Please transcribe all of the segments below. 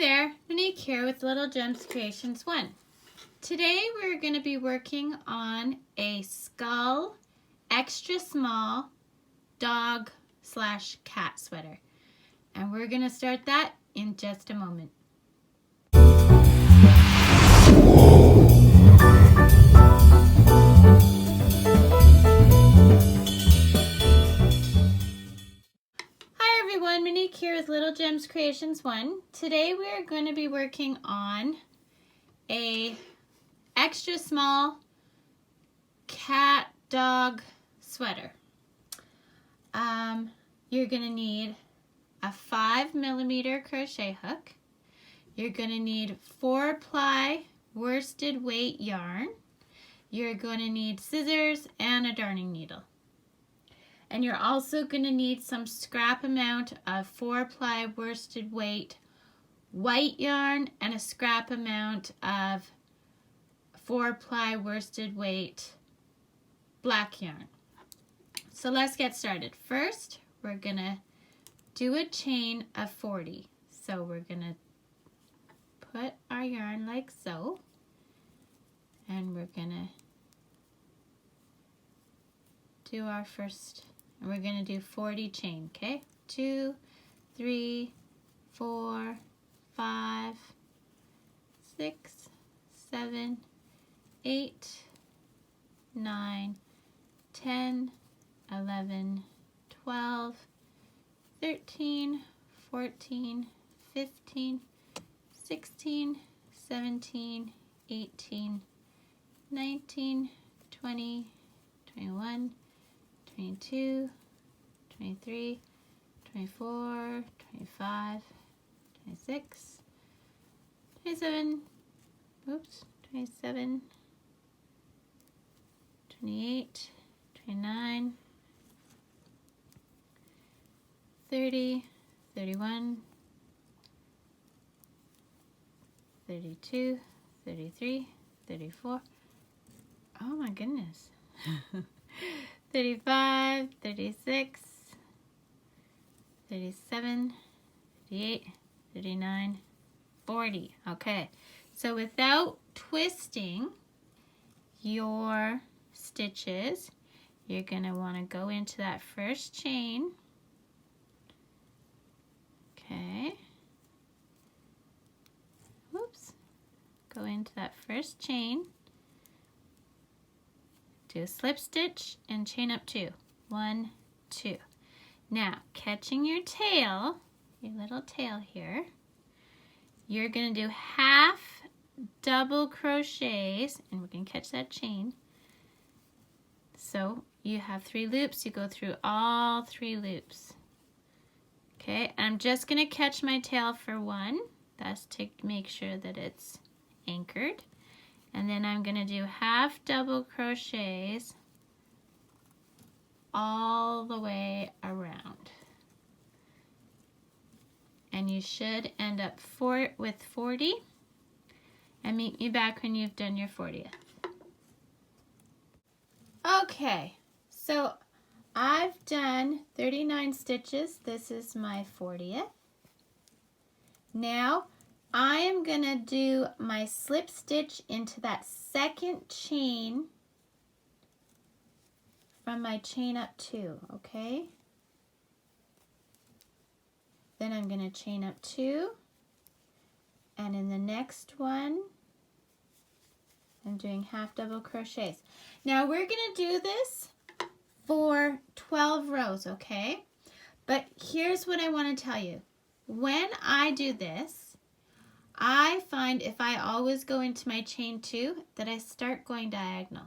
there, Monique here with Little Gems Creations 1. Today we're going to be working on a skull extra small dog/cat sweater. And we're going to start that in just a moment. Monique here with Little Gems Creations 1. Today we are going to be working on a extra small cat dog sweater. You're going to need a 5mm crochet hook. You're going to need 4-ply worsted weight yarn. You're going to need scissors and a darning needle. And you're also going to need some scrap amount of 4-ply worsted weight white yarn and a scrap amount of 4-ply worsted weight black yarn. So let's get started. First, we're going to do a chain of 40. So we're going to put our yarn like so, and we're going to do our first. And we're going to do 40 chain, okay? 2, 3, 4, 5, 6, 7, 8, 9, 10, 11, 12, 13, 14, 15, 16, 17, 18, 19, 20, 21, 22, 23, 24, 25, 26, 27, 27, 28, 29, 30, 31, 32, 33, 34. Oh my goodness. 35, 36, 37, 38, 39, 40. Okay, so without twisting your stitches, you're going to want to go into that first chain. Okay. Whoops. Go into that first chain. Do a slip stitch and chain up 2. 1, 2. Now, catching your tail, your little tail here, you're going to do half double crochets, and we're going to catch that chain. So you have 3 loops, you go through all 3 loops. Okay, I'm just going to catch my tail for 1. That's to make sure that it's anchored. And then I'm going to do half double crochets all the way around. And you should end up with 40. And meet me back when you've done your 40th. Okay, so I've done 39 stitches. This is my 40th. Now, I am going to do my slip stitch into that second chain from my chain up 2, okay? Then I'm going to chain up 2, and in the next one, I'm doing half double crochets. Now we're going to do this for 12 rows, okay? But here's what I want to tell you. When I do this, I find if I always go into my chain 2 that I start going diagonal.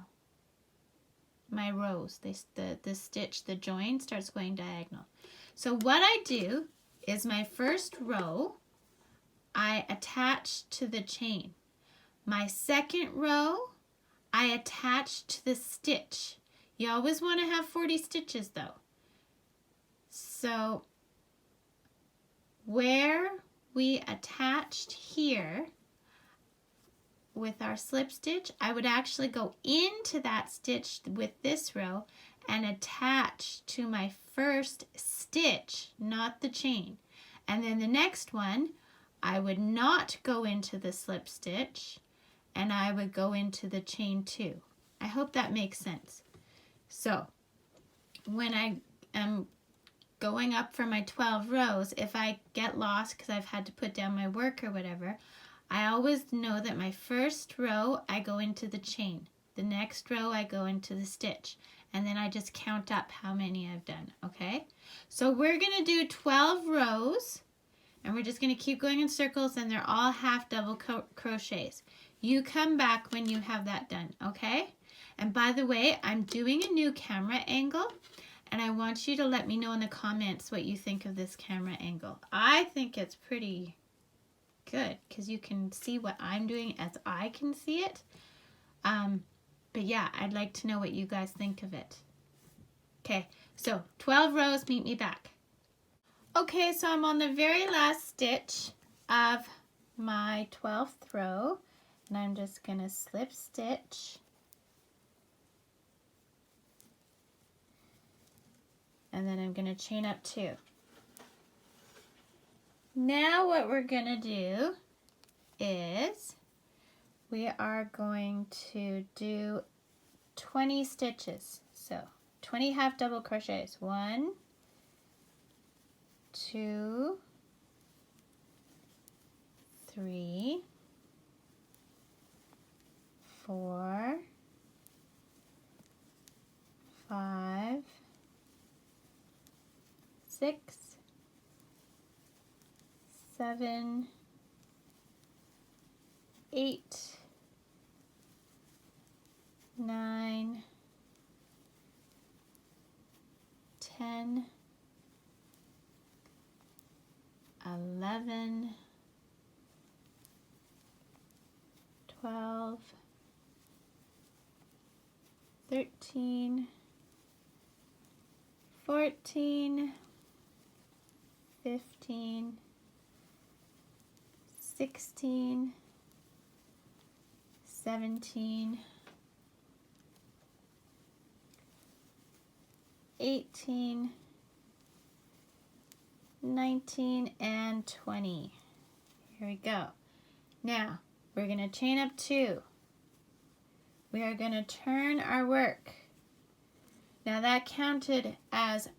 My rows, the stitch, the join starts going diagonal. So what I do is my first row, I attach to the chain. My second row, I attach to the stitch. You always want to have 40 stitches though. So where we attached here with our slip stitch, I would actually go into that stitch with this row and attach to my first stitch, not the chain. And then the next one, I would not go into the slip stitch and I would go into the chain 2. I hope that makes sense. So when I am going up for my 12 rows, if I get lost because I've had to put down my work or whatever, I always know that my first row I go into the chain, the next row I go into the stitch, and then I just count up how many I've done, okay? So we're gonna do 12 rows, and we're just gonna keep going in circles, and they're all half double crochets. You come back when you have that done, okay? And by the way, I'm doing a new camera angle, and I want you to let me know in the comments what you think of this camera angle. I think it's pretty good because you can see what I'm doing as I can see it. But yeah, I'd like to know what you guys think of it. Okay, so 12 rows, meet me back. Okay, so I'm on the very last stitch of my 12th row, and I'm just gonna slip stitch. And then I'm gonna chain up 2. Now what we're gonna do is we are going to do 20 stitches. So 20 half double crochets. 1, 2, 3, 4, 5, 6, 7, 8, 9, 10, 11, 12, 13, 14, 15, 16, 17, 18, 19, and 20. Here we go. Now, we're going to chain up 2. We are going to turn our work. Now that counted as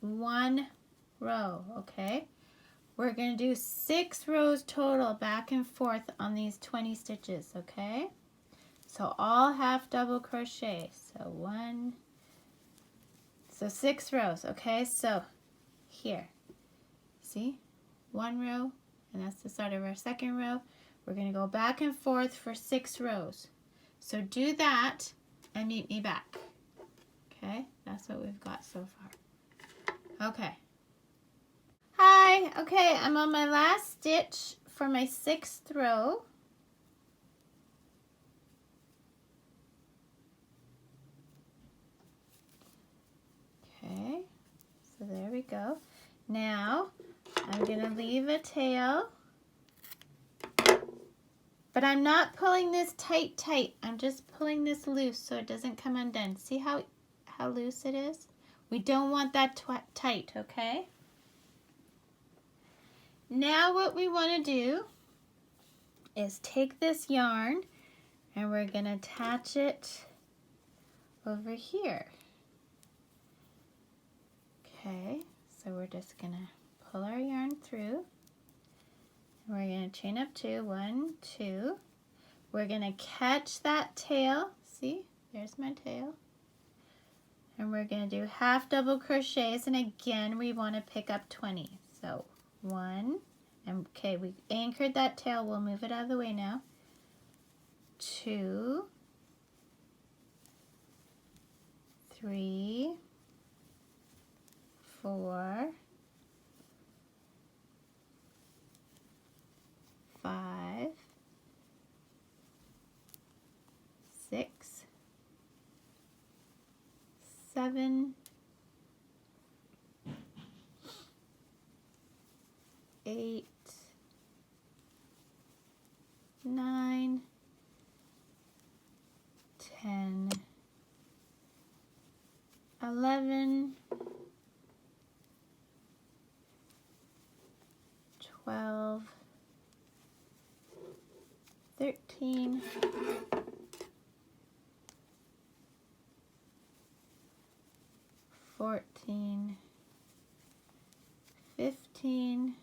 1 row, okay? We're going to do 6 rows total back and forth on these 20 stitches, okay? So all half double crochet. So 6 rows, okay? So here, see? 1 row, and that's the start of our 2nd row. We're going to go back and forth for 6 rows. So do that and meet me back. Okay, that's what we've got so far. Okay. Hi, okay, I'm on my last stitch for my 6th row. Okay, so there we go. Now, I'm going to leave a tail, but I'm not pulling this tight. I'm just pulling this loose so it doesn't come undone. See how loose it is? We don't want that tight, okay? Now what we want to do is take this yarn and we're going to attach it over here. Okay, so we're just going to pull our yarn through. And we're going to chain up 2, 1, 2. We're going to catch that tail. See, there's my tail. And we're going to do half double crochets, and again we want to pick up 20. So 1, and okay, we anchored that tail. We'll move it out of the way now. 2, 3, 4, 5, 6, 7, 8, 9, 10, 11, 12, 13, 14, 15,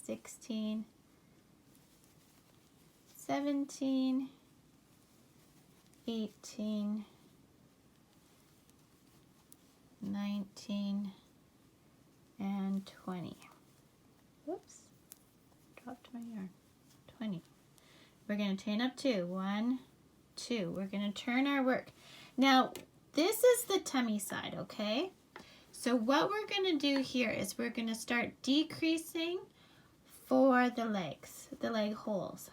16, 17, 18, 19, and 20. Whoops, dropped my yarn. 20. We're going to chain up 2. 1, 2. We're going to turn our work. Now, this is the tummy side, okay? So what we're going to do here is we're going to start decreasing for the legs, the leg holes.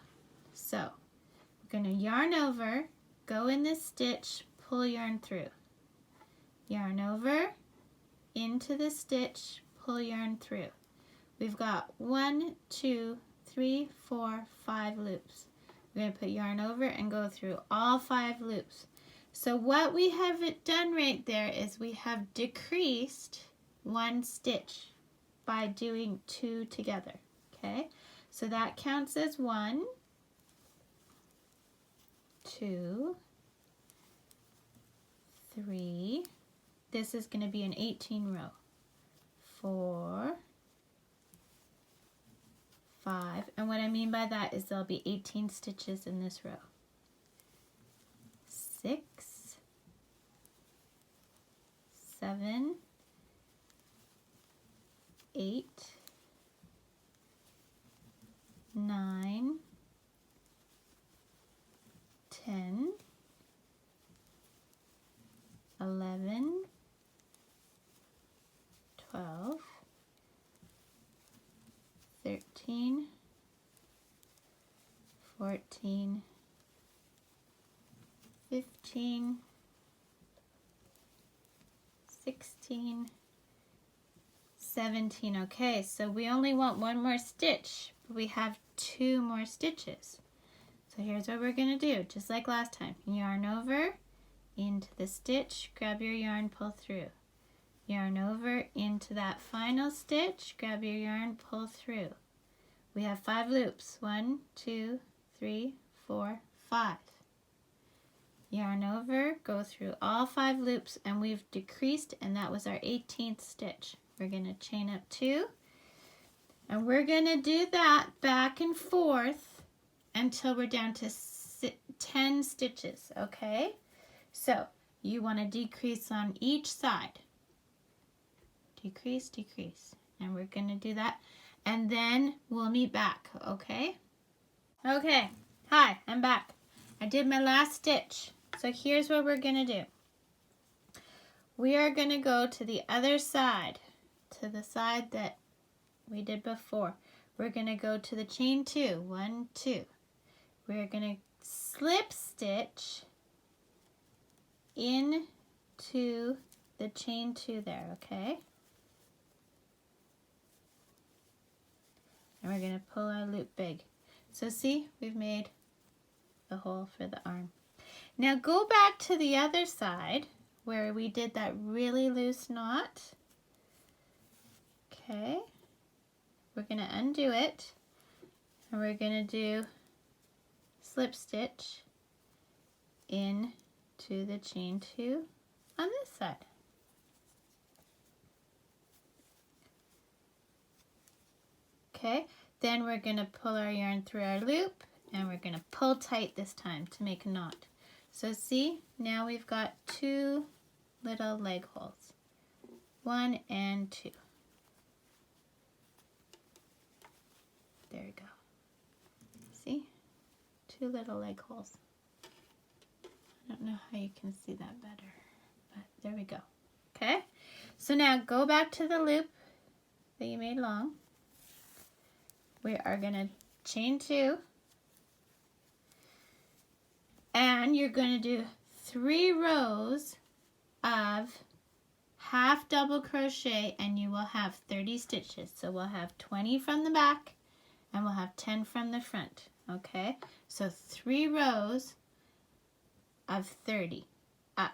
So we're going to yarn over, go in this stitch, pull yarn through. Yarn over, into the stitch, pull yarn through. We've got 1, 2, 3, 4, 5 loops. We're going to put yarn over and go through all 5 loops. So what we have done right there is we have decreased 1 stitch by doing 2 together. Okay, so that counts as 1, 2, 3. This is going to be an 18 row. 4, 5, and what I mean by that is there'll be 18 stitches in this row. 6, 7, 8, 9, 10, 11, 12, 13, 14, 15, 16, 17. Okay, so we only want 1 more stitch, but we have 2 more stitches. So here's what we're going to do, just like last time. Yarn over, into the stitch, grab your yarn, pull through. Yarn over into that final stitch, grab your yarn, pull through. We have 5 loops. 1, 2, 3, 4, 5. Yarn over, go through all 5 loops, and we've decreased, and that was our 18th stitch. We're going to chain up 2, and we're going to do that back and forth until we're down to 10 stitches, okay? So you want to decrease on each side. Decrease, decrease. And we're going to do that. And then we'll meet back, okay? Okay. Hi, I'm back. I did my last stitch. So here's what we're going to do. We are going to go to the other side, to the side that we did before. We're going to go to the chain 2. 1, 2. We're going to slip stitch into the chain 2 there, okay? And we're going to pull our loop big. So see, we've made the hole for the arm. Now go back to the other side where we did that really loose knot. Okay. We're going to undo it, and we're going to do slip stitch into the chain 2 on this side. Okay, then we're going to pull our yarn through our loop, and we're going to pull tight this time to make a knot. So see, now we've got 2 little leg holes, 1 and 2. There we go. See, 2 little leg holes. I don't know how you can see that better, but there we go. Okay, so now go back to the loop that you made long. We are going to chain 2, and you're going to do 3 rows of half double crochet, and you will have 30 stitches. So we'll have 20 from the back, and we'll have 10 from the front. Okay, so 3 rows of 30 up.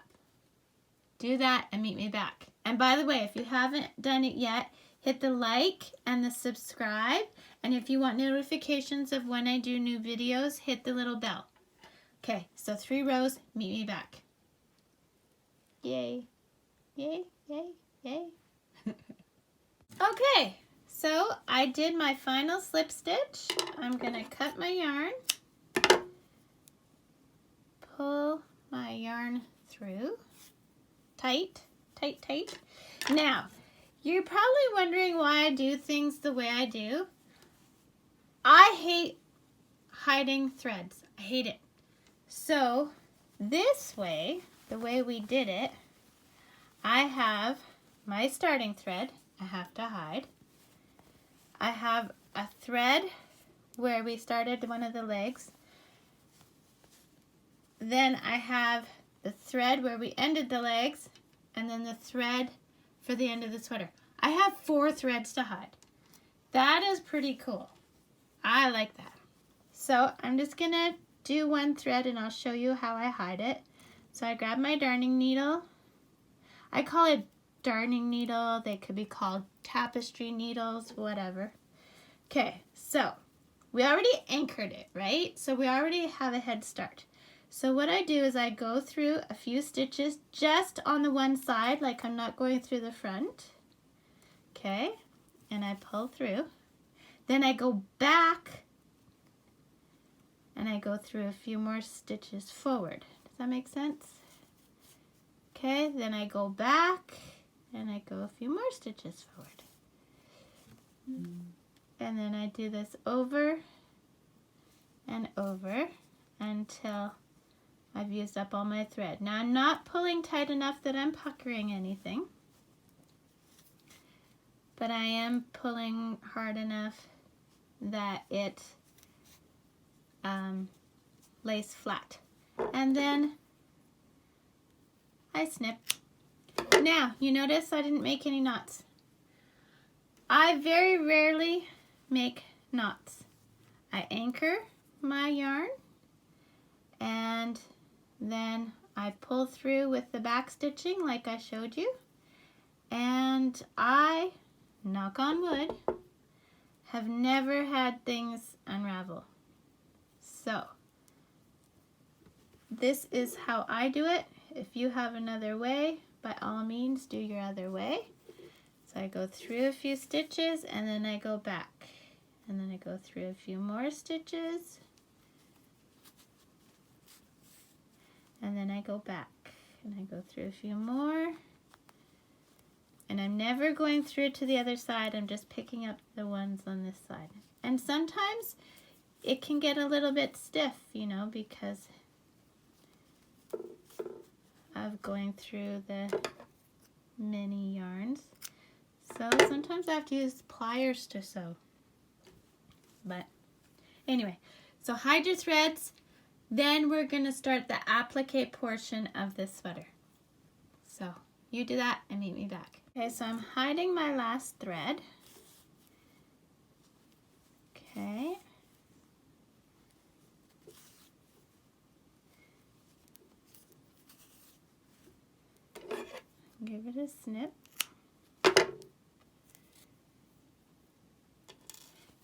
Do that and meet me back. And by the way, if you haven't done it yet, hit the like and the subscribe. And if you want notifications of when I do new videos, hit the little bell. Okay, so 3 rows, meet me back. Yay, yay, yay, yay. Okay, so I did my final slip stitch. I'm gonna cut my yarn, pull my yarn through, tight, tight, tight. Now, you're probably wondering why I do things the way I do. I hate hiding threads. I hate it. So this way, the way we did it, I have my starting thread I have to hide. I have a thread where we started one of the legs. Then I have the thread where we ended the legs, and then the thread for the end of the sweater. I have 4 threads to hide. That is pretty cool. I like that. So I'm just gonna do 1 thread and I'll show you how I hide it. So I grab my darning needle. I call it darning needle. They could be called tapestry needles, whatever. Okay, so we already anchored it, right? So we already have a head start. So what I do is I go through a few stitches just on the one side, like I'm not going through the front. Okay, and I pull through. Then I go back and I go through a few more stitches forward. Does that make sense? Okay, then I go back and I go a few more stitches forward. And then I do this over and over until I've used up all my thread. Now I'm not pulling tight enough that I'm puckering anything, but I am pulling hard enough that it lays flat. And then I snip. Now, you notice I didn't make any knots. I very rarely make knots. I anchor my yarn and then I pull through with the back stitching like I showed you, and I, knock on wood, have never had things unravel. So this is how I do it. If you have another way, by all means do your other way. So I go through a few stitches and then I go back, and then I go through a few more stitches and then I go back, and I go through a few more, and I'm never going through to the other side. I'm just picking up the ones on this side. And sometimes it can get a little bit stiff, you know, because of going through the many yarns. So sometimes I have to use pliers to sew. But anyway, so hide your threads. Then we're going to start the applique portion of this sweater. So you do that and meet me back. Okay, so I'm hiding my last thread. Okay. Give it a snip.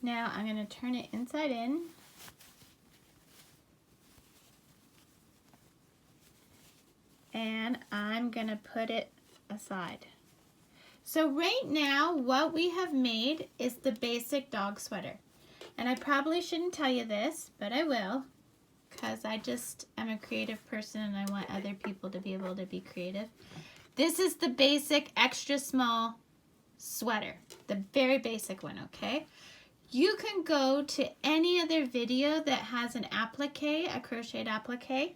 Now I'm going to turn it inside in. And I'm going to put it aside. So right now what we have made is the basic dog sweater. And I probably shouldn't tell you this, but I will, because I just am a creative person and I want other people to be able to be creative. This is the basic extra small sweater, the very basic one, okay? You can go to any other video that has an applique, a crocheted applique,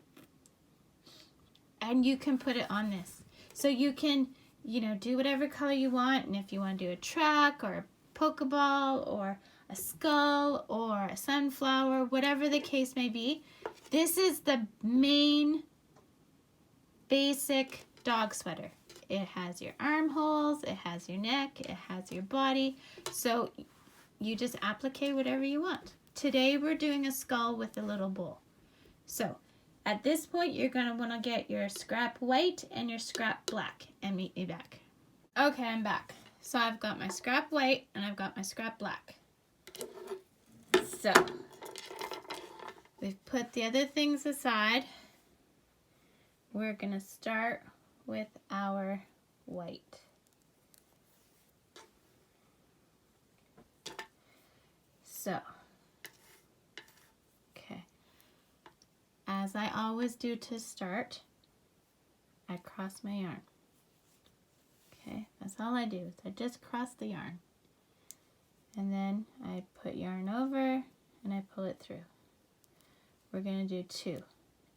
and you can put it on this. So you can, you know, do whatever color you want, and if you want to do a truck or a Pokeball or a skull or a sunflower, whatever the case may be, this is the main basic dog sweater. It has your armholes, it has your neck, it has your body, so you just applique whatever you want. Today we're doing a skull with a little bowl. So at this point you're going to want to get your scrap white and your scrap black and meet me back. Okay, I'm back. So I've got my scrap white and I've got my scrap black. So we've put the other things aside. We're going to start with our white. So, okay, as I always do to start, I cross my yarn. Okay, that's all I do, is I just cross the yarn. And then I put yarn over and I pull it through. We're going to do 2,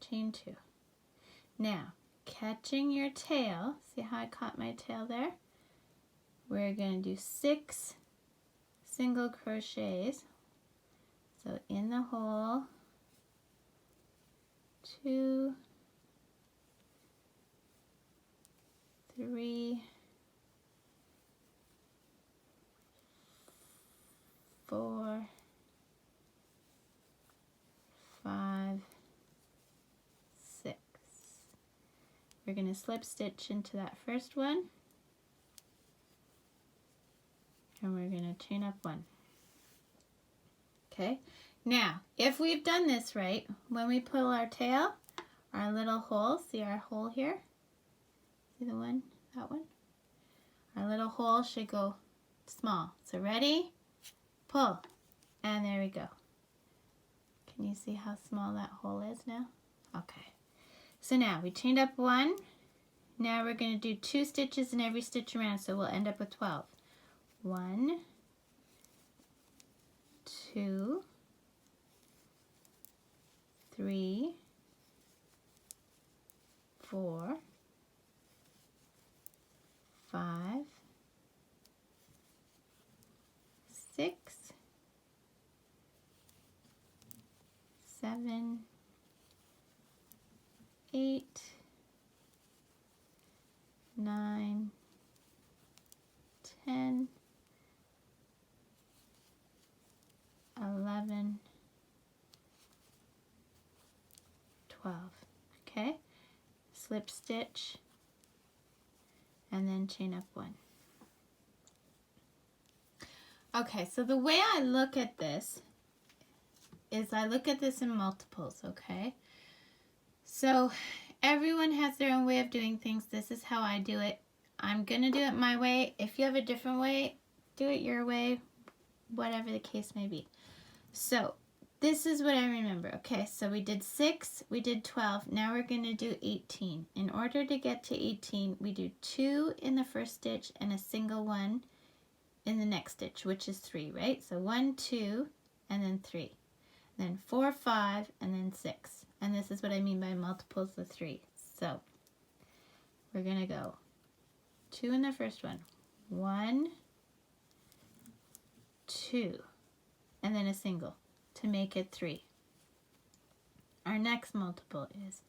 chain 2. Now, catching your tail, see how I caught my tail there? We're going to do 6 single crochets. So in the hole, 2, 3, 4, 5, 6. We're going to slip stitch into that first one, and we're going to chain up 1. Okay, now if we've done this right, when we pull our tail, our little hole, see our hole here? See the one, that one? Our little hole should go small. So ready? Pull. And there we go. Can you see how small that hole is now? Okay. So now we chained up 1. Now we're going to do 2 stitches in every stitch around, so we'll end up with 12. 1, 2, 3, 4, 5, 6, 7, 8, 9, 10, 11, 12. Okay, slip stitch and then chain up 1. Okay, so the way I look at this is I look at this in multiples, okay? So everyone has their own way of doing things. This is how I do it. I'm going to do it my way. If you have a different way, do it your way, whatever the case may be. So this is what I remember. Okay, so we did 6, we did 12. Now we're going to do 18. In order to get to 18, we do 2 in the first stitch and a single one in the next stitch, which is 3, right? So 1, 2, and then 3. Then 4, 5, and then 6. And this is what I mean by multiples of 3. So we're going to go 2 in the first one. 1, 2, and then a single to make it 3. Our next multiple is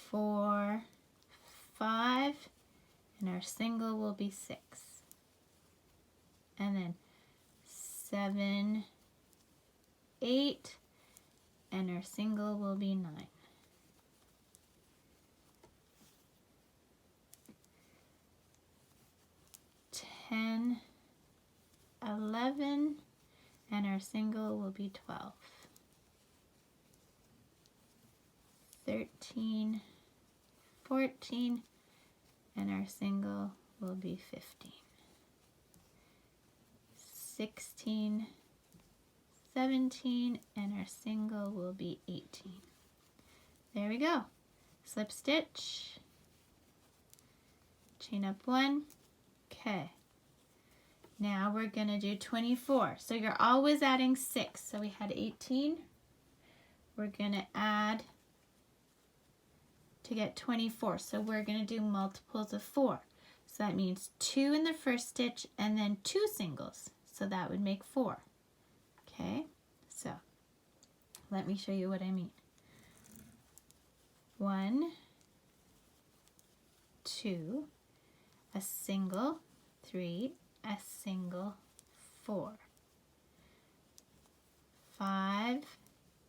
4, 5, and our single will be 6. And then 7, 8, and our single will be 9. Ten, 11, and our single will be 12. 13, 14, and our single will be 15. 16, 17, and our single will be 18. There we go. Slip stitch, chain up 1. Okay. Now we're going to do 24. So you're always adding 6. So we had 18. We're going to add to get 24. So we're going to do multiples of 4. So that means 2 in the first stitch and then 2 singles. So that would make 4. Okay, so let me show you what I mean. 1, 2, a single, 3, a single, 4, 5,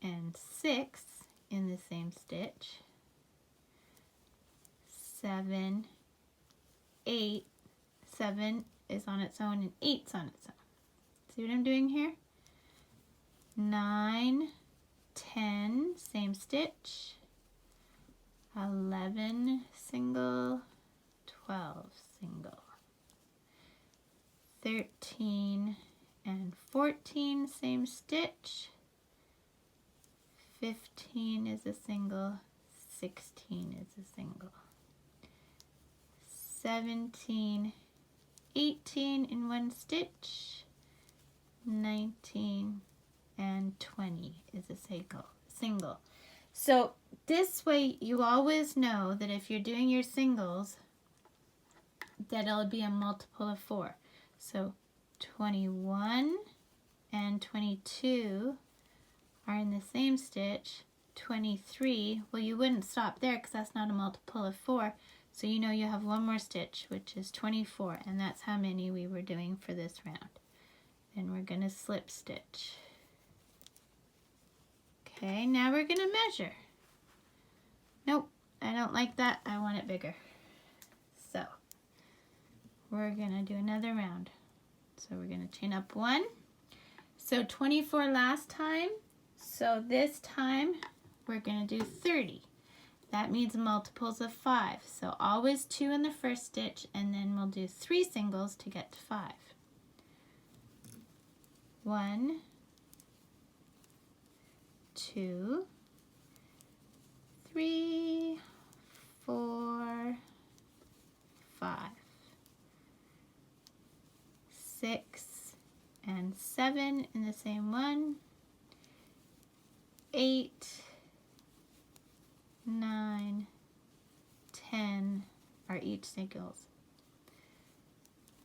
and 6 in the same stitch, 7, 8, 7 is on its own, and 8's on its own. See what I'm doing here? 9, 10, same stitch. 11, single. 12, single. 13 and 14, same stitch. 15 is a single. 16 is a single. 17, 18 in one stitch. 19 and 20 is a single. So this way you always know that if you're doing your singles, that it'll be a multiple of 4. So 21 and 22 are in the same stitch. 23, well, you wouldn't stop there because that's not a multiple of 4. So you know you have one more stitch, which is 24, and that's how many we were doing for this round. Then we're going to slip stitch. Okay, now we're going to measure. Nope, I don't like that. I want it bigger. So we're going to do another round. So we're going to chain up 1. So 24 last time. So this time we're going to do 30. That means multiples of 5. So always 2 in the first stitch, and then we'll do 3 singles to get to 5. 1, 2, 3, 4, 5, 6, and 7 in the same one. 8, 9, 10 are each singles.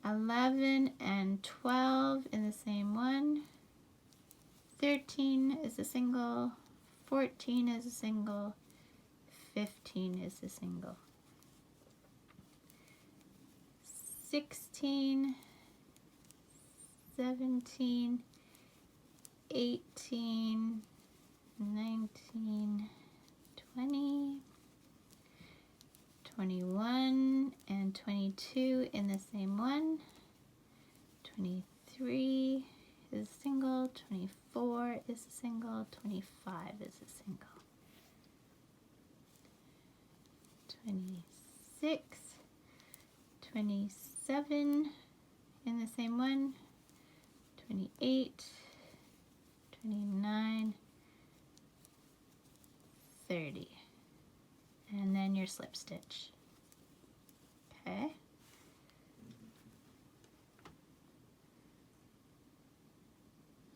11 and 12 in the same one. 13 is a single. 14 is a single. 15 is a single. 16, 17, 18, 19, 20, 21 and 22 in the same one. 23 is a single. 24 is a single. 25 is a single. 26, 27 in the same one. 28, 29, 30. And then your slip stitch. Okay.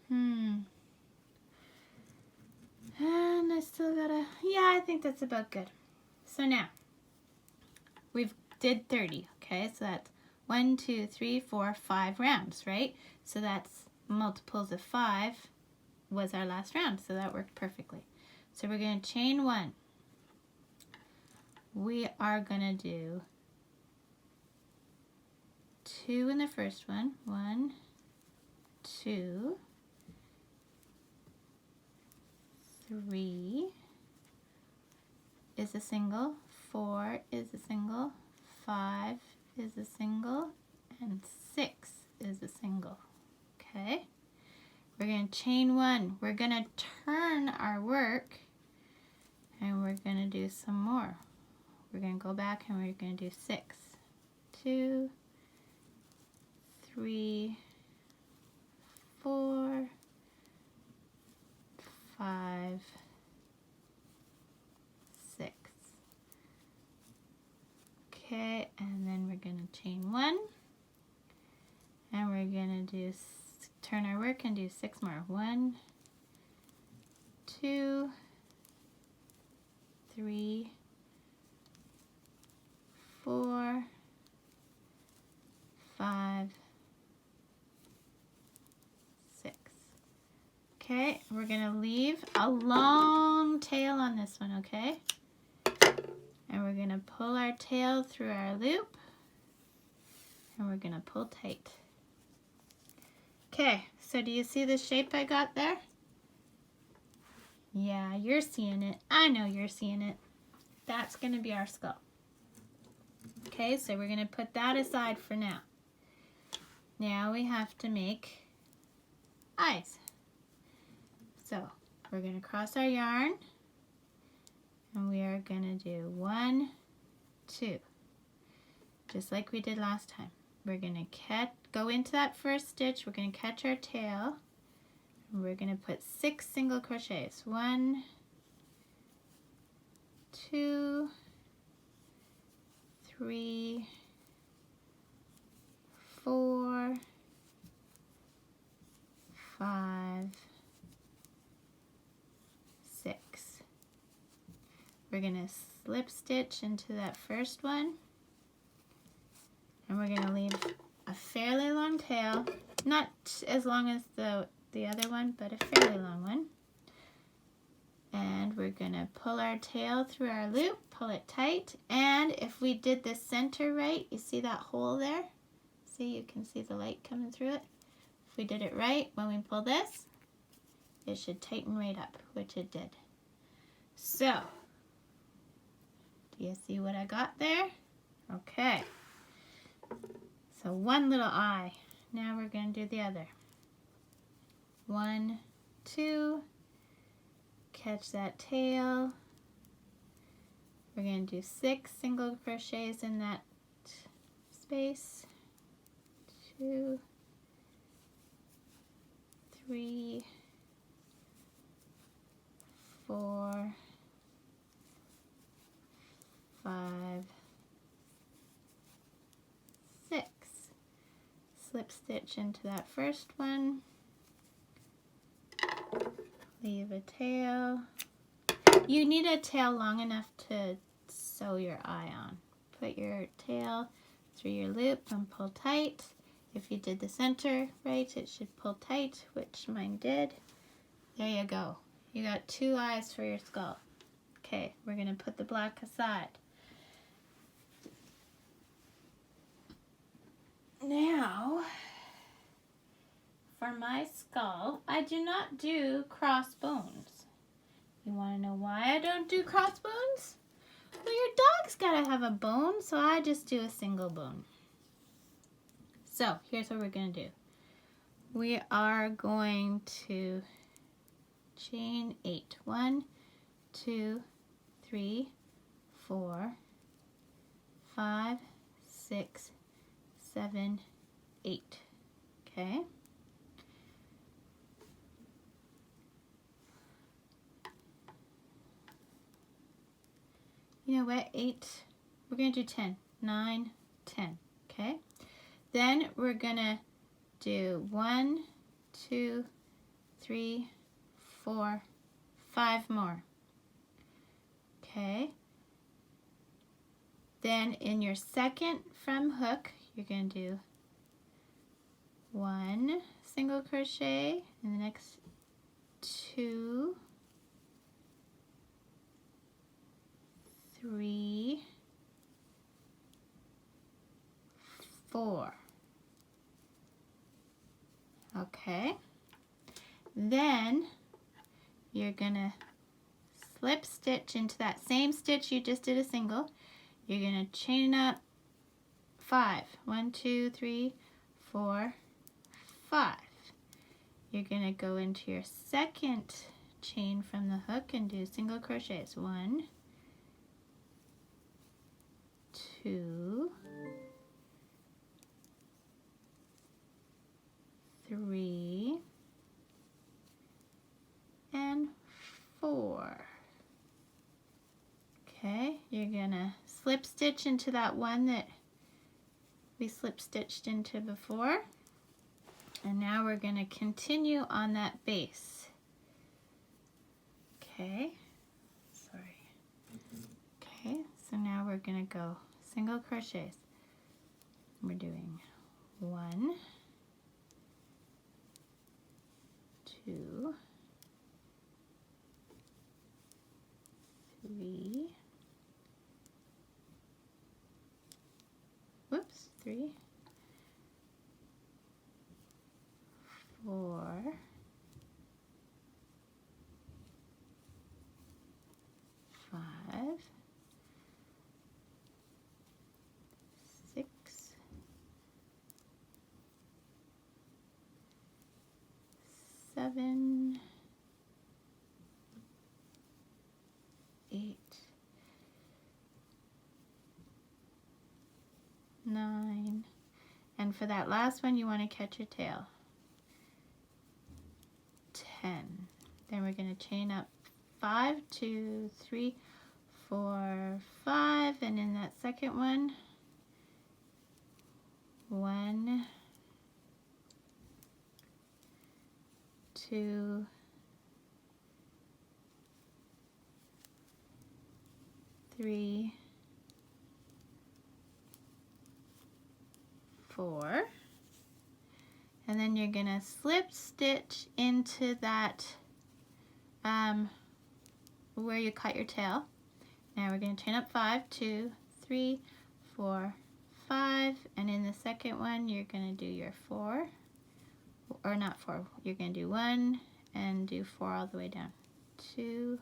And I still gotta, yeah, I think that's about good. So now, we've did 30, okay? So that's 1, 2, 3, 4, 5 rounds, right? So that's multiples of 5 was our last round, so that worked perfectly. So we're gonna chain 1. We are gonna do 2 in the first one. 1, 2, 3 is a single, 4 is a single, 5 is a single, and 6 is a single. Okay? We're going to chain 1. We're going to turn our work, and we're going to do some more. We're going to go back and we're going to do 6. 2, 3, 4, 5, 6. Okay, and then we're going to chain 1, and we're going to do turn our work and do 6 more. 1, 2, 3, 4, 5, 6. Okay, we're going to leave a long tail on this one, okay? And we're going to pull our tail through our loop, and we're going to pull tight. Okay, so do you see the shape I got there? Yeah, you're seeing it. I know you're seeing it. That's going to be our skull. Okay, so we're going to put that aside for now. Now we have to make eyes. So we're going to cross our yarn and we are going to do 1, 2, just like we did last time. We're going to go into that first stitch, we're going to catch our tail, and we're going to put 6 single crochets. 1, 2, 3, 4, 5, 6. We're going to slip stitch into that first one, and we're going to leave a fairly long tail, not as long as the other one, but a fairly long one. And we're going to pull our tail through our loop, pull it tight, and if we did the center right, you see that hole there? See, you can see the light coming through it. If we did it right, when we pull this, it should tighten right up, which it did. So, do you see what I got there? Okay. So one little eye. Now we're going to do the other. 1, 2, catch that tail. We're going to do 6 single crochets in that space. 2, 3, 4, 5, 6. Slip stitch into that first one. Leave a tail. You need a tail long enough to sew your eye on. Put your tail through your loop and pull tight. If you did the center right, it should pull tight, which mine did. There you go. You got 2 eyes for your skull. Okay, we're going to put the black aside. Now, for my skull, I do not do crossbones. You want to know why I don't do crossbones? Well, your dog's got to have a bone, so I just do a single bone. So, here's what we're going to do. We are going to chain 8. 1, 2, 3, 4, 5, 6, 7, 8. Okay. You know what? 8. We're going to do 10. 9, 10. Okay. Then we're going to do 1, 2, 3, 4, 5 more. Okay. Then in your second from hook, you're going to do 1 single crochet in the next 2, 3, 4. Okay. Then you're going to slip stitch into that same stitch you just did a single. You're going to chain up 5. 1, 2, 3, 4, 5. You're going to go into your second chain from the hook and do single crochets. 1, 2, 3, and 4. Okay, you're gonna slip stitch into that one that we slip stitched into before, and now we're gonna continue on that base. Okay, sorry. Okay, so now we're gonna go single crochets. We're doing 1, 2, 3, 3, 4, 5, 6, And for that last one, you want to catch your tail. 10. Then we're going to chain up 5, 2, 3, 4, 5, and in that second one, 1, 2, 3, 4, and then you're gonna slip stitch into that where you cut your tail. Now we're gonna chain up 5, 2, 3, 4, 5, and in the second one you're gonna do your 4, or not 4, you're gonna do 1 and do 4 all the way down. 2,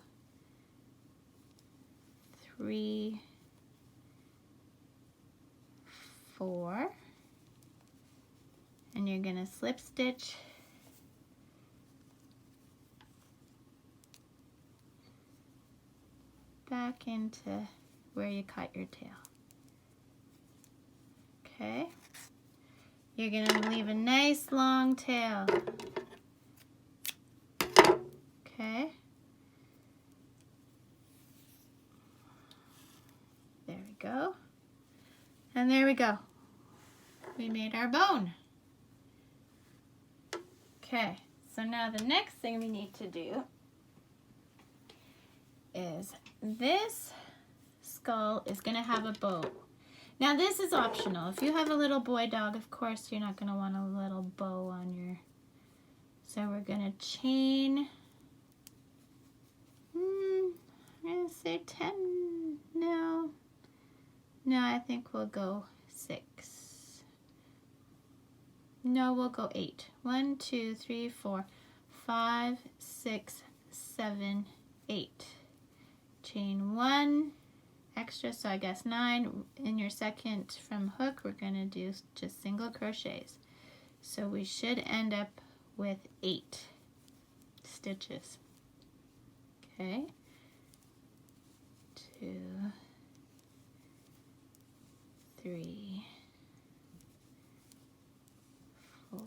3, 4, and you're gonna slip stitch back into where you cut your tail. Okay, you're gonna leave a nice long tail. Okay, there we go, and there we go. We made our bone. Okay, so now the next thing we need to do is this skull is going to have a bow. Now this is optional. If you have a little boy dog, of course you're not going to want a little bow on your... So we're going to chain, I'm going to say 10, no, I think we'll go 6. No, we'll go 8. 1, 2, 3, 4, 5, 6, 7, 8. Chain 1 extra, so I guess 9. In your second from hook, we're going to do just single crochets. So we should end up with 8 stitches. Okay. 2, 3, 4.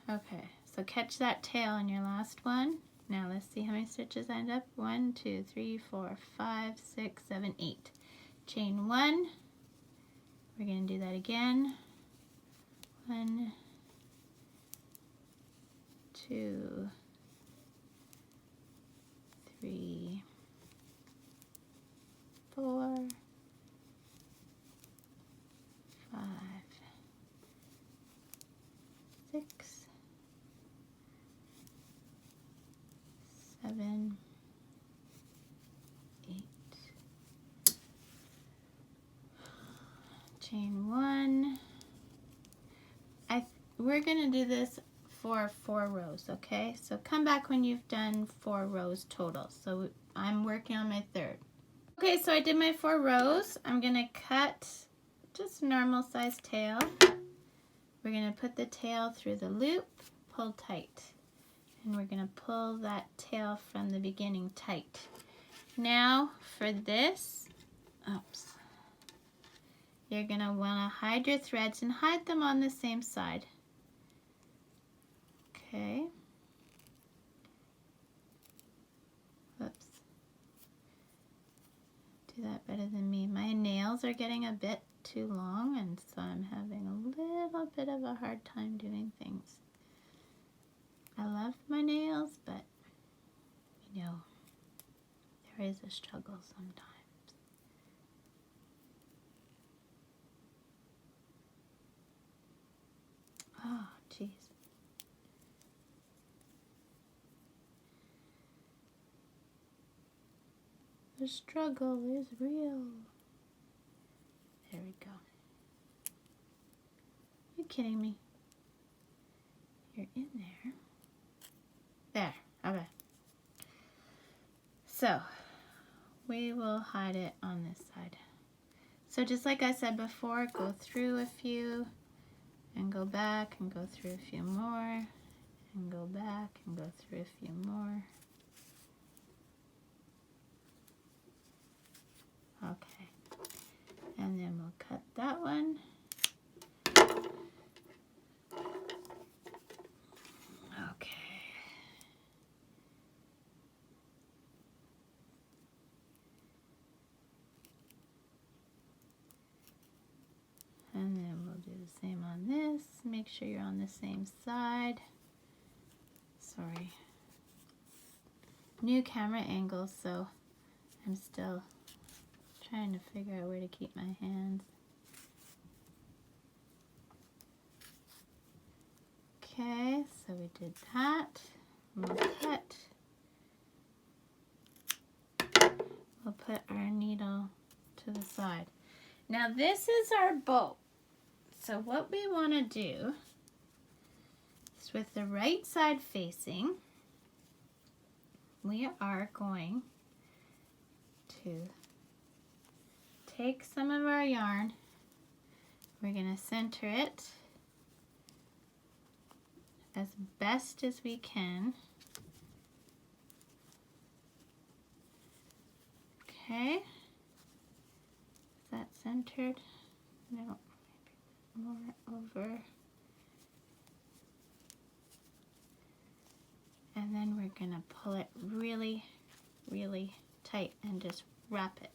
Okay, so catch that tail in your last one. Now let's see how many stitches I end up. 1, 2, 3, 4, 5, 6, 7, 8. Chain 1. We're going to do that again. 1, 2, 3, 4, 5, 6, 7, 8. Chain 1. We're going to do this for 4 rows, okay? So come back when you've done 4 rows total. So I'm working on my 3rd. Okay, so I did my 4 rows. I'm going to cut just normal size tail. We're going to put the tail through the loop, pull tight. And we're going to pull that tail from the beginning tight. Now for this, you're going to want to hide your threads and hide them on the same side. Okay. Whoops. Do that better than me. My nails are getting a bit too long, and so I'm having a little bit of a hard time doing things. I love my nails, but you know, there is a struggle sometimes. Oh, jeez. The struggle is real. There we go. You're kidding me. You're in there. There. Okay. So, we will hide it on this side. So just like I said before, go through a few and go back and go through a few more and go back and go through a few more. Okay. And then we'll cut that one. Okay. And then we'll do the same on this. Make sure you're on the same side. Sorry. New camera angle, so I'm still trying to figure out where to keep my hands. Okay, so we did that. We'll cut. We'll put our needle to the side. Now this is our bow. So what we want to do is with the right side facing, we are going to take some of our yarn. We're going to center it as best as we can. Okay. Is that centered? No. More over. And then we're going to pull it really, really tight and just wrap it.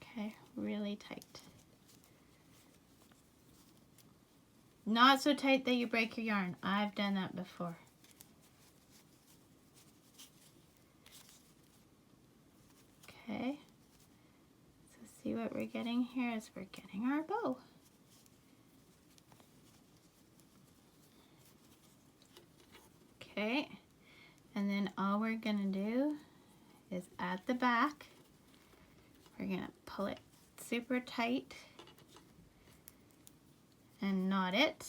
Okay, really tight. Not so tight that you break your yarn. I've done that before. Okay. So see what we're getting here is we're getting our bow. Okay. And then all we're gonna do is at the back, we're gonna pull it super tight and knot it.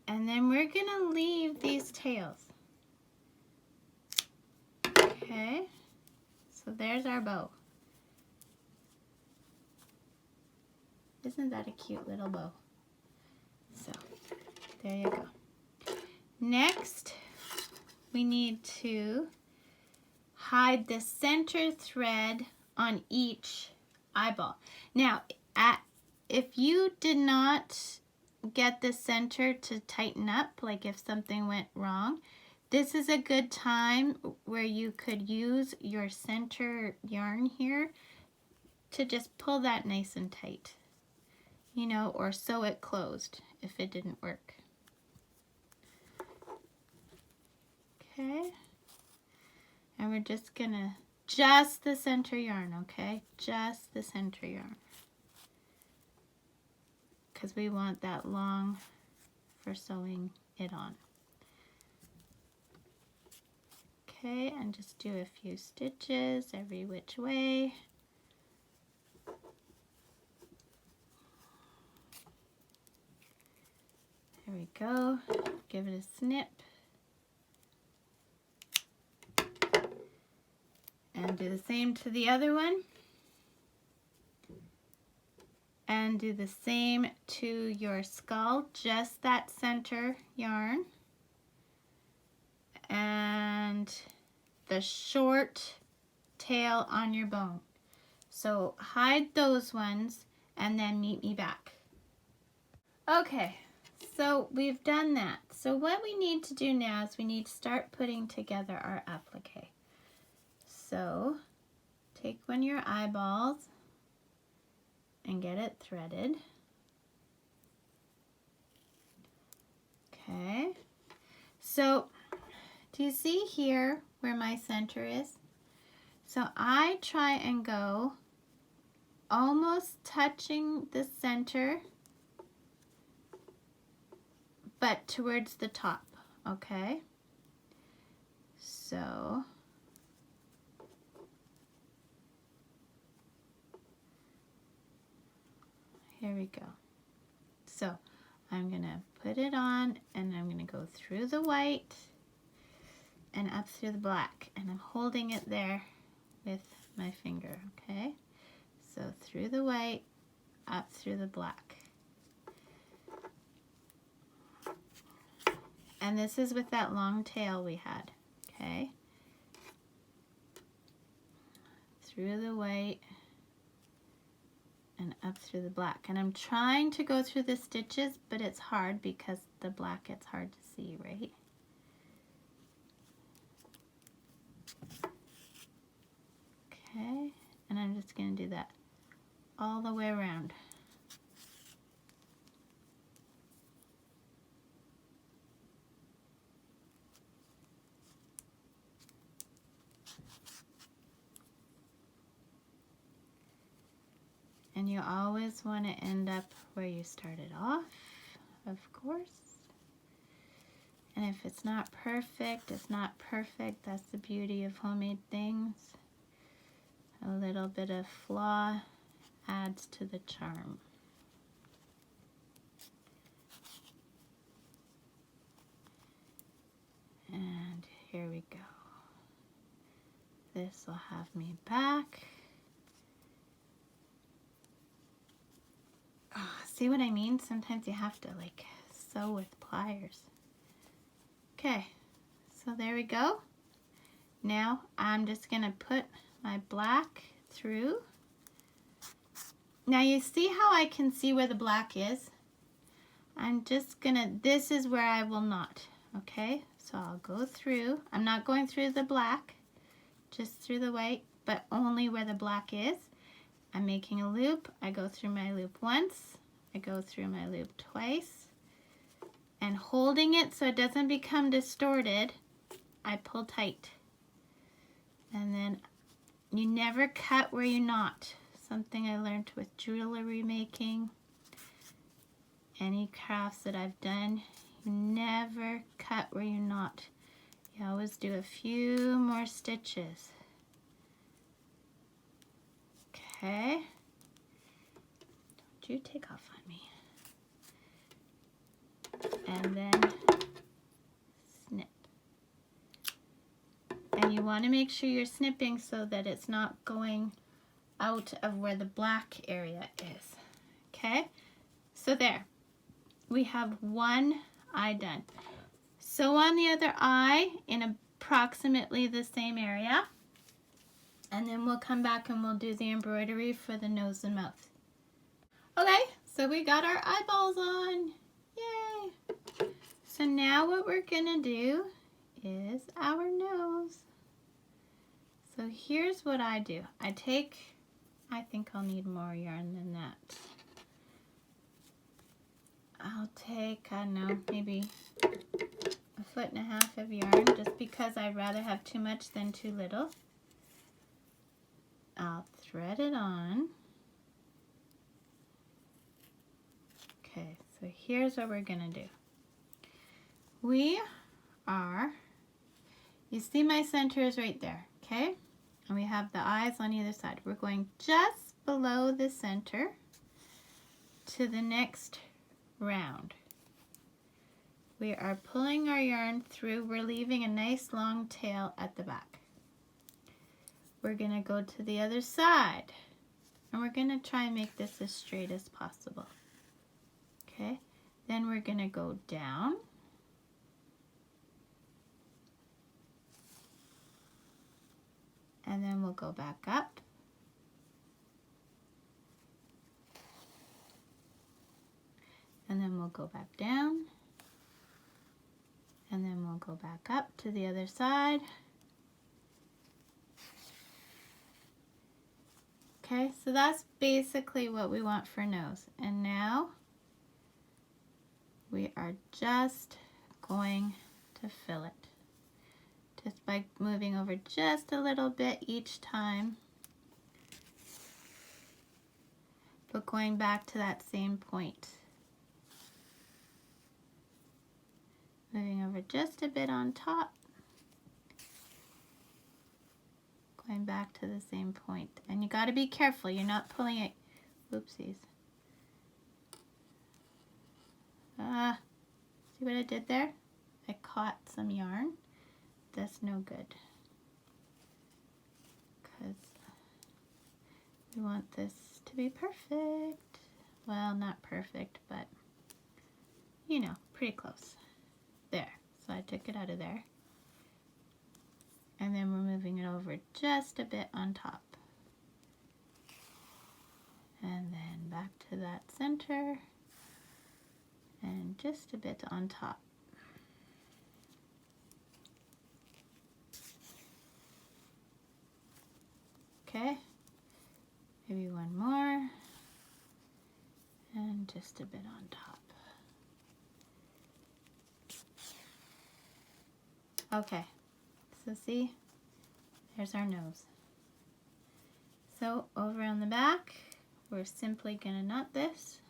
And then we're gonna leave these tails. Okay, so there's our bow. Isn't that a cute little bow? So, there you go. Next, we need to hide the center thread on each eyeball. Now, if you did not get the center to tighten up, like if something went wrong, this is a good time where you could use your center yarn here to just pull that nice and tight, you know, or sew it closed if it didn't work. Okay, and we're just gonna, just the center yarn, okay? Just the center yarn. Because we want that long for sewing it on. Okay, and just do a few stitches every which way. There we go. Give it a snip. And do the same to the other one. And do the same to your skull, just that center yarn. And the short tail on your bone. So hide those ones and then meet me back. Okay, so we've done that. So what we need to do now is we need to start putting together our applique. So take one of your eyeballs and get it threaded. Okay, so do you see here where my center is? So I try and go almost touching the center, but towards the top, okay? So here we go. So I'm gonna put it on and I'm gonna go through the white and up through the black, and I'm holding it there with my finger, okay? So through the white, up through the black. And this is with that long tail we had, okay? through the white and up through the black. And I'm trying to go through the stitches, but it's hard because the black gets hard to see, right? Okay, and I'm just going to do that all the way around. And you always want to end up where you started off, of course. And if it's not perfect, it's not perfect. That's the beauty of homemade things. A little bit of flaw adds to the charm. And here we go. This will have me back. Oh, see what I mean? Sometimes you have to like sew with pliers. Okay, so there we go. Now I'm just gonna put my black through. Now you see how I can see where the black is? I'm just gonna, this is where I will knot, okay? So I'll go through, I'm not going through the black, just through the white, but only where the black is. I'm making a loop, I go through my loop once, I go through my loop twice, and holding it so it doesn't become distorted, I pull tight. And then you never cut where you knot. Something I learned with jewelry making, any crafts that I've done, you never cut where you knot. You always do a few more stitches. Okay. Don't you take off on me. And then snip. And you want to make sure you're snipping so that it's not going out of where the black area is. Okay, so there. We have one eye done. Sew on the other eye in approximately the same area. And then we'll come back and we'll do the embroidery for the nose and mouth. Okay, so we got our eyeballs on. Yay! So now what we're gonna do is our nose. So here's what I do. I think I'll need more yarn than that. I'll take, I don't know, maybe 1.5 feet of yarn, just because I'd rather have too much than too little. I'll thread it on. Okay, so here's what we're gonna do. You see my center is right there, okay? And we have the eyes on either side. We're going just below the center to the next round. We are pulling our yarn through. We're leaving a nice long tail at the back. We're gonna go to the other side and we're gonna try and make this as straight as possible. Okay, then we're gonna go down. And then we'll go back up. And then we'll go back down. And then we'll go back up to the other side. Okay, so that's basically what we want for nose. And now we are just going to fill it. Just by moving over just a little bit each time, but going back to that same point. Moving over just a bit on top, going back to the same point. And you got to be careful, you're not pulling it, whoopsies. See what I did there? I caught some yarn. That's no good, because we want this to be perfect. Well, not perfect, but you know, pretty close. There, so I took it out of there. And then we're moving it over just a bit on top. back to that center and just a bit on top. Okay, maybe one more and just a bit on top. Okay, so see, there's our nose. So over on the back, we're simply gonna knot this.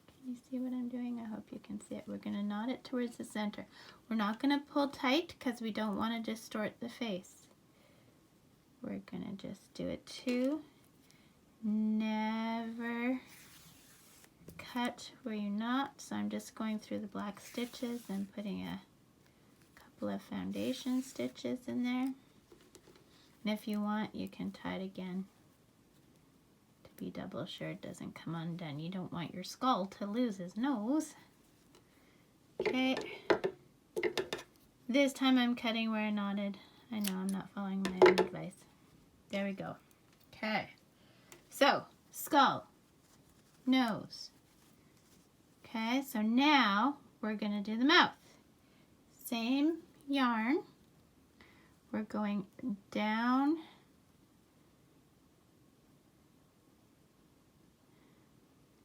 Can you see what I'm doing? I hope you can see it. We're gonna knot it towards the center. We're not gonna pull tight because we don't want to distort the face. We're gonna just do it two. Never cut where you knot. So I'm just going through the black stitches and putting a couple of foundation stitches in there. And if you want, you can tie it again to be double sure it doesn't come undone. You don't want your skull to lose his nose. Okay. This time I'm cutting where I knotted. I know I'm not following my own advice. There we go. Okay. So, skull, nose. Okay, so now we're going to do the mouth. Same yarn. We're going down.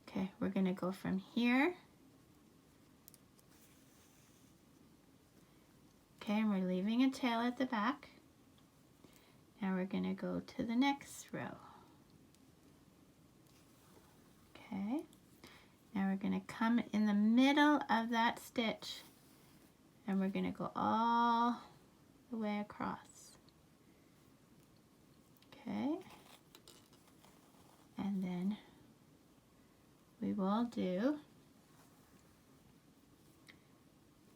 Okay, we're going to go from here. Okay, and we're leaving a tail at the back. Now we're going to go to the next row. Okay, now we're going to come in the middle of that stitch and we're going to go all the way across. Okay, and then we will do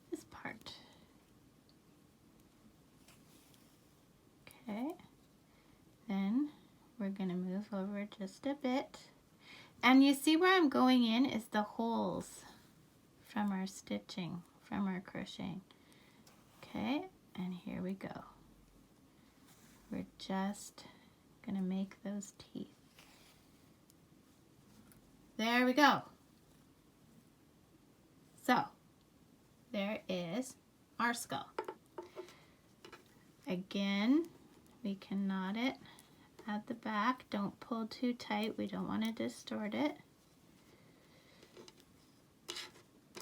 this part. Okay, then we're going to move over just a bit. And you see where I'm going in is the holes from our stitching, from our crocheting. Okay, and here we go. We're just going to make those teeth. There we go. So, there is our skull. Again, we can knot it at the back. Don't pull too tight. We don't want to distort it.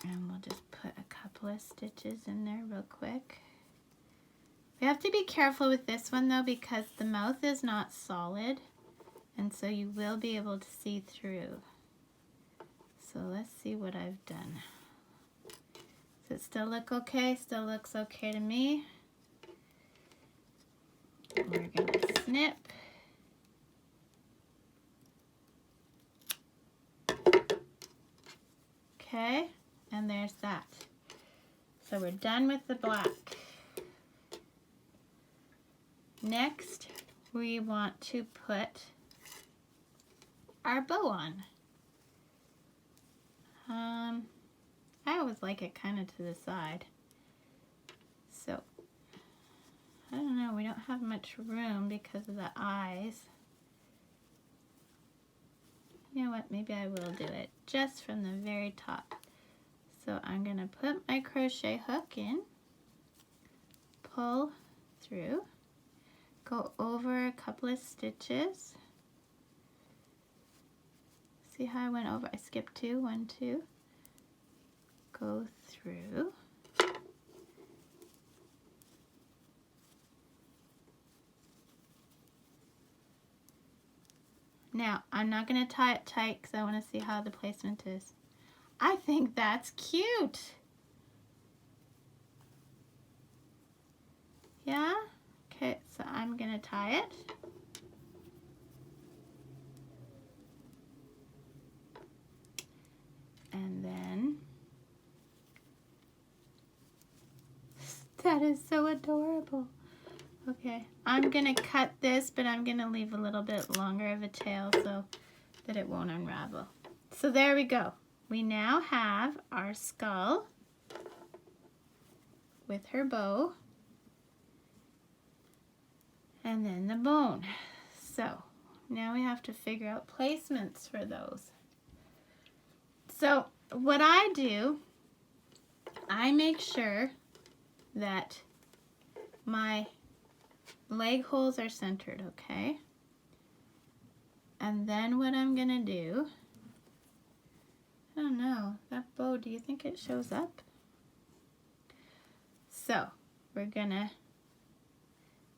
And we'll just put a couple of stitches in there real quick. We have to be careful with this one though because the mouth is not solid and so you will be able to see through. So let's see what I've done. Does it still look okay? Still looks okay to me. We're going to snip. Okay, and there's that. So we're done with the black. Next, we want to put our bow on. I always like it kind of to the side. So, I don't know, we don't have much room because of the eyes. You know what, maybe I will do it just from the very top. So I'm going to put my crochet hook in, pull through, go over a couple of stitches. See how I went over? I skipped two, 1, 2. Go through. Now, I'm not going to tie it tight because I want to see how the placement is. I think that's cute. Yeah? Okay, so I'm going to tie it. And then, that is so adorable. Okay, I'm going to cut this, but I'm going to leave a little bit longer of a tail so that it won't unravel. So there we go. We now have our skull with her bow and then the bone. So now we have to figure out placements for those. So what I do, I make sure that my leg holes are centered, okay? And then what I'm gonna do, I don't know, that bow, do you think it shows up? So we're gonna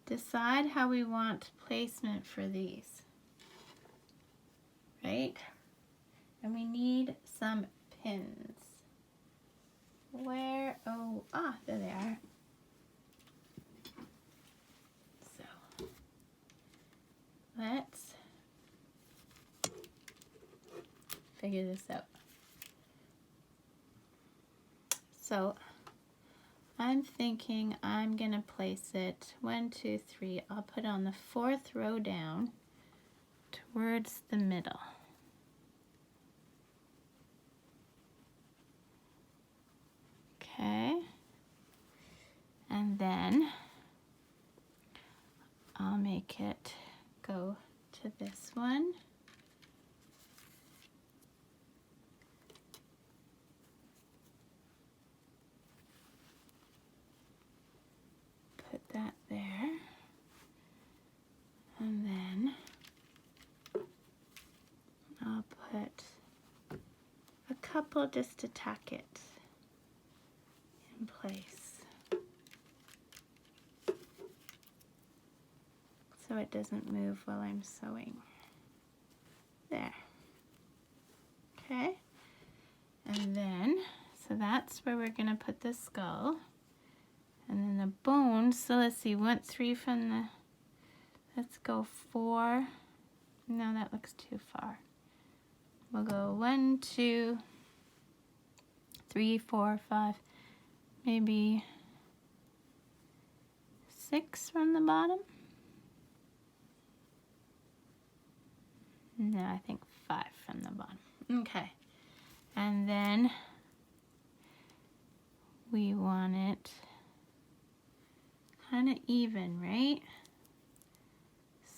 decide how we want placement for these, right? And we need some pins. Where, oh, there they are. So let's figure this out. So I'm thinking I'm gonna place it 1, 2, 3. I'll put it on the 4th row down towards the middle. Okay, and then I'll make it go to this one. Put that there, and then I'll put a couple just to tack it in place so it doesn't move while I'm sewing. There. Okay, and then, so that's where we're gonna put the skull. And then the bones, so let's see, 1, 3 from the, let's go 4. No, that looks too far. We'll go 1, 2, 3, 4, 5, maybe 6 from the bottom. No, I think 5 from the bottom. Okay, and then we want it kind of even, right?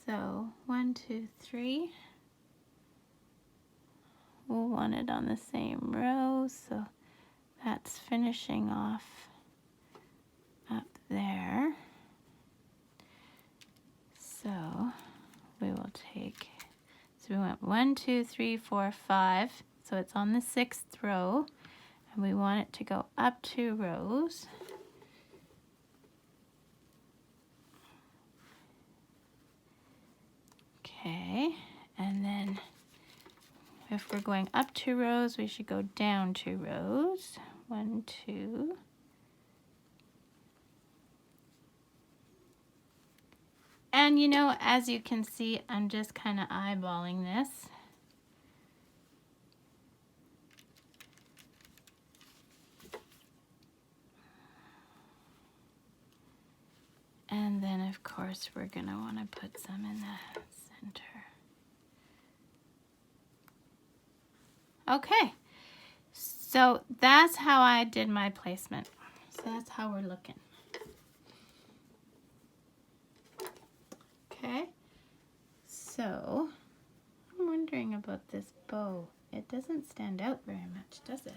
So 1, 2, 3. We'll want it on the same row, so that's finishing off up there. So we will take, so we went 1, 2, 3, 4, 5. So it's on the 6th row, and we want it to go up 2 rows. Okay, and then if we're going up 2 rows, we should go down 2 rows. 1, 2. And you know, as you can see, I'm just kind of eyeballing this. And then, of course, we're going to want to put some in the center. Okay, so that's how I did my placement. So that's how we're looking. Okay, so I'm wondering about this bow. It doesn't stand out very much, does it?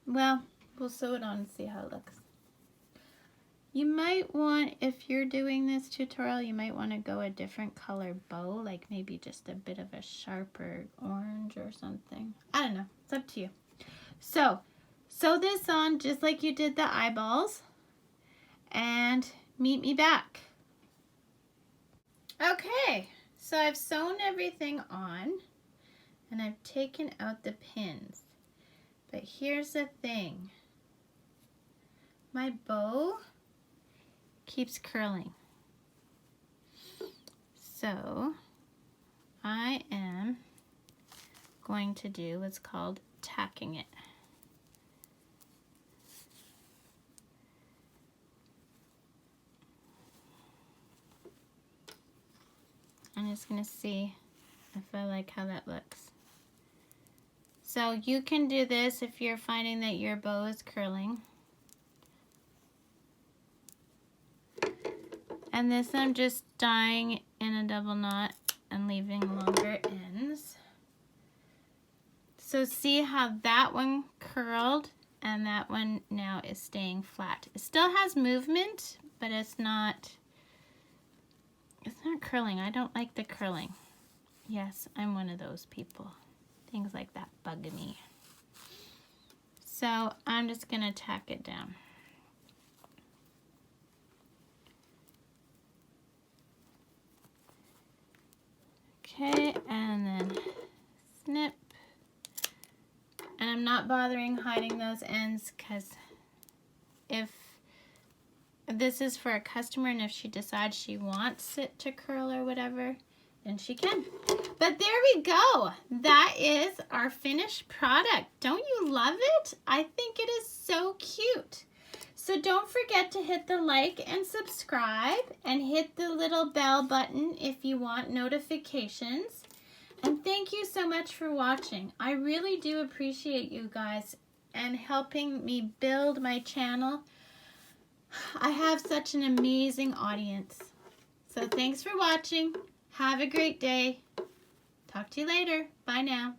Well, we'll sew it on and see how it looks. You might want, if you're doing this tutorial, you might want to go a different color bow, like maybe just a bit of a sharper orange or something. I don't know, it's up to you. So, sew this on just like you did the eyeballs, and meet me back. Okay, so I've sewn everything on, and I've taken out the pins. But here's the thing. My bow keeps curling. So I am going to do what's called tacking it. I'm just going to see if I like how that looks. So you can do this if you're finding that your bow is curling. And this I'm just dyeing in a double knot and leaving longer ends. So see how that one curled and that one now is staying flat. It still has movement, but it's not curling. I don't like the curling. Yes, I'm one of those people. Things like that bug me. So I'm just gonna tack it down. Okay, and then snip. And I'm not bothering hiding those ends because if this is for a customer and if she decides she wants it to curl or whatever, then she can. But there we go. That is our finished product. Don't you love it? I think it is so cute. So don't forget to hit the like and subscribe and hit the little bell button if you want notifications. And thank you so much for watching. I really do appreciate you guys and helping me build my channel. I have such an amazing audience. So thanks for watching. Have a great day. Talk to you later. Bye now.